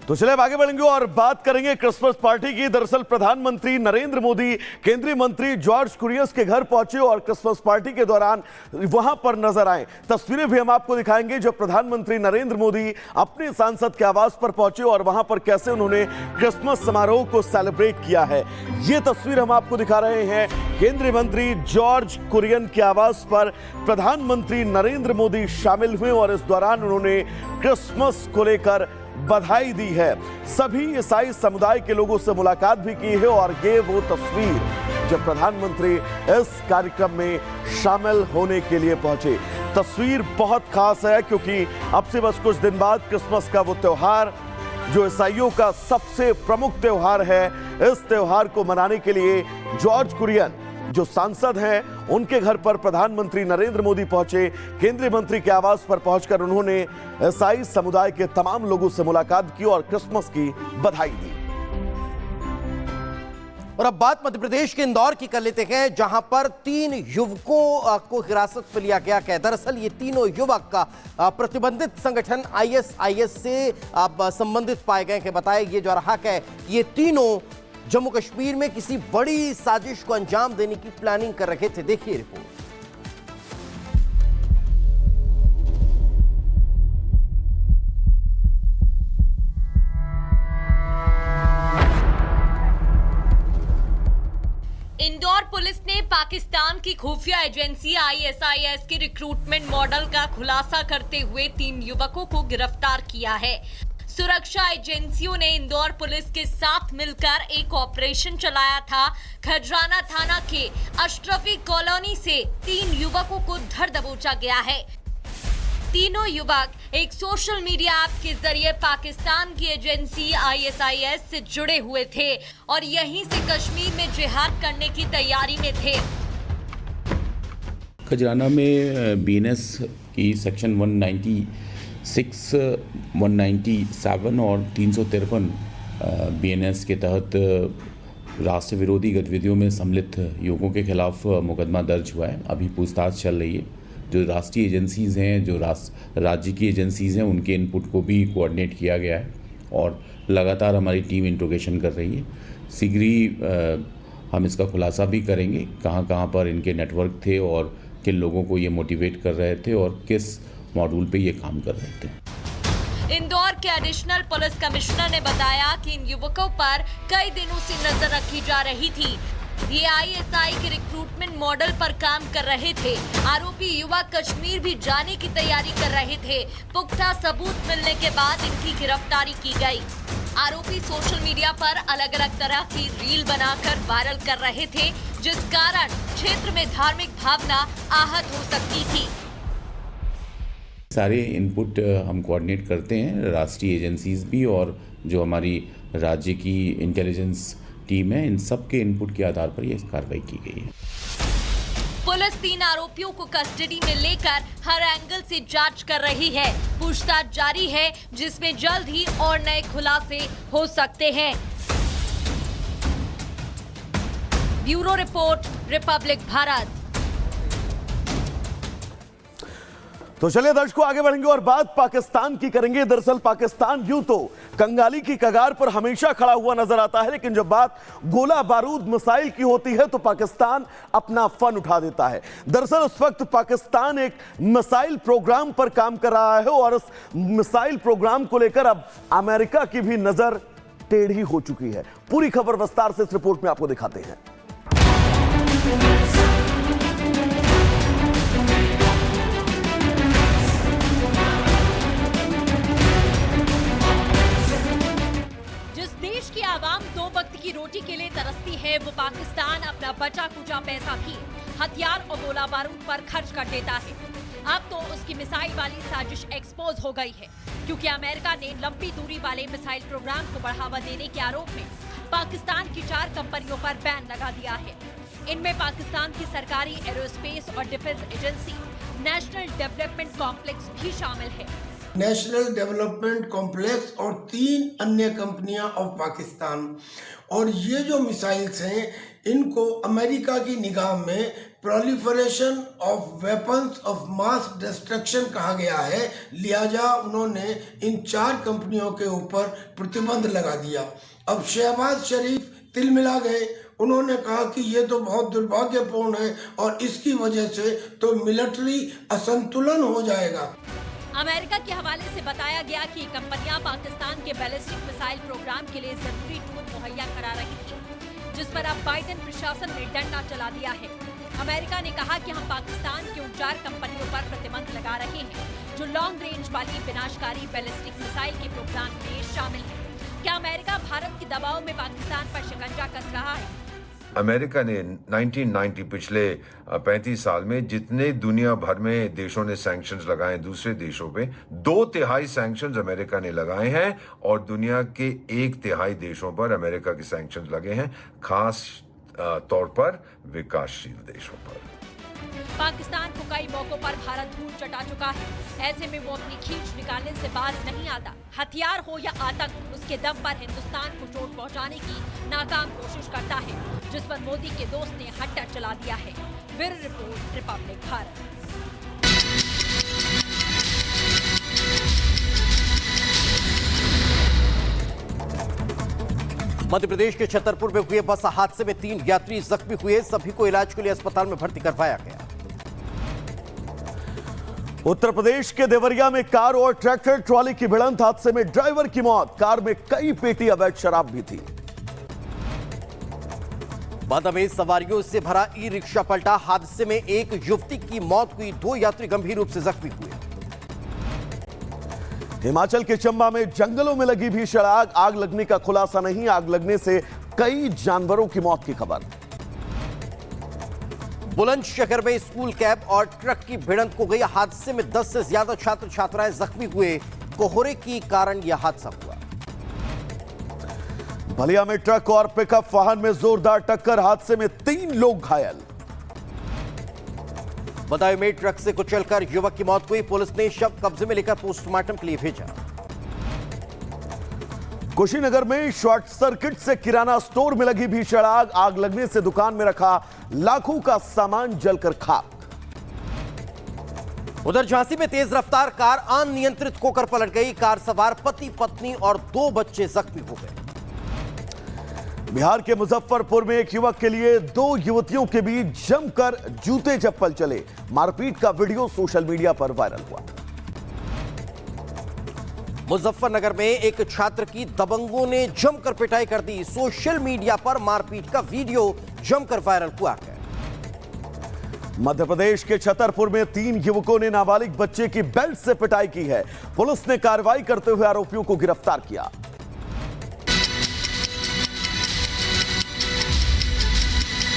तो चले अब आगे बढ़ेंगे और बात करेंगे क्रिसमस पार्टी की। दरअसल प्रधानमंत्री नरेंद्र मोदी केंद्रीय मंत्री जॉर्ज कुरियन के घर पहुंचे और क्रिसमस पार्टी के दौरान वहां पर नजर आए। तस्वीरें भी हम आपको दिखाएंगे जब प्रधानमंत्री नरेंद्र मोदी अपने सांसद के आवास पर पहुंचे और वहां पर कैसे उन्होंने क्रिसमस समारोह को सेलिब्रेट किया है। ये तस्वीर हम आपको दिखा रहे हैं। केंद्रीय मंत्री जॉर्ज कुरियन के आवास पर प्रधानमंत्री नरेंद्र मोदी शामिल हुए और इस दौरान उन्होंने क्रिसमस को लेकर बधाई दी है। सभी ईसाई समुदाय के लोगों से मुलाकात भी की है और ये वो तस्वीर जब प्रधानमंत्री इस कार्यक्रम में शामिल होने के लिए पहुंचे। तस्वीर बहुत खास है क्योंकि अब से बस कुछ दिन बाद क्रिसमस का वो त्योहार जो ईसाइयों का सबसे प्रमुख त्योहार है, इस त्योहार को मनाने के लिए जॉर्ज कुरियन जो सांसद हैं उनके घर पर प्रधानमंत्री नरेंद्र मोदी पहुंचे। केंद्रीय मंत्री के आवास पर पहुंचकर उन्होंने ईसाई समुदाय के तमाम लोगों से मुलाकात की और क्रिसमस की बधाई दी। और अब बात मध्य प्रदेश के इंदौर की कर लेते हैं, जहां पर 3 युवकों को हिरासत में लिया गया है। दरअसल ये तीनों युवक का प्रतिबंधित संगठन आईएसआईएस से संबंधित पाए गए हैं। बताया ये जा रहा है कि ये तीनों जम्मू कश्मीर में किसी बड़ी साजिश को अंजाम देने की प्लानिंग कर रहे थे। देखिए रिपोर्ट। इंदौर पुलिस ने पाकिस्तान की खुफिया एजेंसी आईएसआईएस के रिक्रूटमेंट मॉडल का खुलासा करते हुए 3 युवकों को गिरफ्तार किया है। सुरक्षा एजेंसियों ने इंदौर पुलिस के साथ मिलकर एक ऑपरेशन चलाया था। खजराना थाना के अशरफी कॉलोनी से 3 युवकों को धर दबोचा गया है। तीनों युवक एक सोशल मीडिया ऐप के जरिए पाकिस्तान की एजेंसी आईएसआईएस से जुड़े हुए थे और यहीं से कश्मीर में जिहाद करने की तैयारी में थे। खजराना में बीएनएस की सेक्शन 196, 197 और 353 बीएनएस के तहत राष्ट्र विरोधी गतिविधियों में सम्मिलित युवकों के खिलाफ मुकदमा दर्ज हुआ है। अभी पूछताछ चल रही है। जो राष्ट्रीय एजेंसीज़ हैं, जो राज्य की एजेंसीज़ हैं, उनके इनपुट को भी कोऑर्डिनेट किया गया है और लगातार हमारी टीम इंट्रोगेशन कर रही है। शीघ्र ही हम इसका खुलासा भी करेंगे कहाँ कहाँ पर इनके नेटवर्क थे और किन लोगों को ये मोटिवेट कर रहे थे और किस मॉड्यूल पे ये काम कर रहे थे। इंदौर के एडिशनल पुलिस कमिश्नर ने बताया कि इन युवकों पर कई दिनों से नजर रखी जा रही थी। ये आईएसआई के रिक्रूटमेंट मॉडल पर काम कर रहे थे। आरोपी युवक कश्मीर भी जाने की तैयारी कर रहे थे। पुख्ता सबूत मिलने के बाद इनकी गिरफ्तारी की गई। आरोपी सोशल मीडिया पर अलग अलग तरह की रील बनाकर वायरल कर रहे थे, जिस कारण क्षेत्र में धार्मिक भावना आहत हो सकती थी। सारे इनपुट हम कोऑर्डिनेट करते हैं, राष्ट्रीय एजेंसीज भी और जो हमारी राज्य की इंटेलिजेंस टीम है, इन सब के इनपुट के आधार पर यह कार्रवाई की गई है। पुलिस 3 आरोपियों को कस्टडी में लेकर हर एंगल से जांच कर रही है। पूछताछ जारी है, जिसमें जल्द ही और नए खुलासे हो सकते हैं। Bureau report, Republic Bharat. तो चलिए दर्शकों आगे बढ़ेंगे और बात पाकिस्तान की करेंगे। दरअसल पाकिस्तान यूं तो कंगाली की कगार पर हमेशा खड़ा हुआ नजर आता है, लेकिन जब बात गोला बारूद मिसाइल की होती है तो पाकिस्तान अपना फन उठा देता है। दरअसल उस वक्त पाकिस्तान एक मिसाइल प्रोग्राम पर काम कर रहा है और उस मिसाइल प्रोग्राम को लेकर अब अमेरिका की भी नजर टेढ़ी हो चुकी है। पूरी खबर विस्तार से इस रिपोर्ट में आपको दिखाते हैं। देश की आवाम 2 वक्त की रोटी के लिए तरसती है, वो पाकिस्तान अपना बचा कुचा पैसा भी हथियार और गोला बारूद पर खर्च कर देता है। अब तो उसकी मिसाइल वाली साजिश एक्सपोज हो गई है, क्योंकि अमेरिका ने लंबी दूरी वाले मिसाइल प्रोग्राम को बढ़ावा देने के आरोप में पाकिस्तान की 4 कंपनियों पर बैन लगा दिया है। इनमें पाकिस्तान की सरकारी एरोस्पेस और defence agency national development complex भी शामिल है। नेशनल डेवलपमेंट कॉम्प्लेक्स और 3 अन्य कंपनियां ऑफ पाकिस्तान। और ये जो मिसाइल्स हैं इनको अमेरिका की निगाह में proliferation of weapons of mass destruction कहा गया है, लिहाजा उन्होंने इन 4 कंपनियों के ऊपर प्रतिबंध लगा दिया। अब शहबाज शरीफ तिलमिला गए, उन्होंने कहा कि ये तो बहुत दुर्भाग्यपूर्ण है और इसकी वजह से तो मिलिट्री असंतुलन हो जाएगा। अमेरिका के हवाले से बताया गया कि कंपनियां पाकिस्तान के बैलिस्टिक मिसाइल प्रोग्राम के लिए जरूरी टूल मुहैया करा रही थी, जिस पर अब बाइडेन प्रशासन ने डंडा चला दिया है। अमेरिका ने कहा कि हम पाकिस्तान की उन 4 कंपनियों पर प्रतिबंध लगा रहे हैं जो लॉन्ग रेंज वाली विनाशकारी बैलिस्टिक मिसाइल के प्रोग्राम में शामिल है। क्या अमेरिका भारत के दबाव में पाकिस्तान पर शिकंजा कस रहा है? अमेरिका ने 1990 पिछले 35 साल में जितने दुनिया भर में देशों ने सैंक्शंस लगाए दूसरे देशों पे, 2/3 सैंक्शंस अमेरिका ने लगाए हैं और दुनिया के 1/3 देशों पर अमेरिका के सैंक्शंस लगे हैं, खास तौर पर विकासशील देशों पर। पाकिस्तान को कई मौकों पर भारत धूल चटा चुका है। ऐसे में वो अपनी खींच निकालने से बाज नहीं आता। हथियार हो या आतंक, उसके दम पर हिंदुस्तान को चोट पहुंचाने की नाकाम कोशिश करता है, जिस पर मोदी के दोस्त ने हट्टा चला दिया है। Bureau report, Republic Bharat. Madhya Pradesh के छतरपुर में हुए बस हादसे में 3 यात्री जख्मी हुए, सभी को इलाज के लिए अस्पताल में भर्ती करवाया गया। उत्तर प्रदेश के देवरिया में कार और ट्रैक्टर ट्रॉली की भिड़ंत, हादसे में ड्राइवर की मौत, कार में कई पेटी अवैध शराब भी थी। बांदा में सवारियों से भरा ई रिक्शा पलटा, हादसे में एक युवती की मौत हुई, 2 यात्री गंभीर रूप से जख्मी हुए। हिमाचल के चंबा में जंगलों में लगी भीषण आग, आग लगने का खुलासा नहीं, आग लगने से कई जानवरों की मौत की खबर। बुलंदशहर में स्कूल कैब और ट्रक की भिड़ंत को गई, हादसे में 10 से ज्यादा छात्र छात्राएं जख्मी हुए, कोहरे के कारण यह हादसा हुआ। बलिया में ट्रक और पिकअप वाहन में जोरदार टक्कर, हादसे में 3 लोग घायल। बदायूं में ट्रक से कुचलकर युवक की मौत हुई, पुलिस ने शव कब्जे में लेकर पोस्टमार्टम के लिए भेजा। कुशीनगर में शॉर्ट सर्किट से किराना स्टोर में लगी भीषण आग, आग लगने से दुकान में रखा लाखों का सामान जलकर खाक। उधर झांसी में तेज रफ्तार कार अनियंत्रित होकर पलट गई, कार सवार पति पत्नी और 2 बच्चे जख्मी हो गए। बिहार के मुजफ्फरपुर में एक युवक के लिए 2 युवतियों के बीच जमकर जूते चप्पल चले, मारपीट का वीडियो सोशल मीडिया पर वायरल हुआ। मुजफ्फरनगर में एक छात्र की दबंगों ने जमकर पिटाई कर दी, सोशल मीडिया पर मारपीट का वीडियो जमकर वायरल हुआ है। मध्य प्रदेश के छतरपुर में 3 युवकों ने नाबालिग बच्चे की बेल्ट से पिटाई की है, पुलिस ने कार्रवाई करते हुए आरोपियों को गिरफ्तार किया।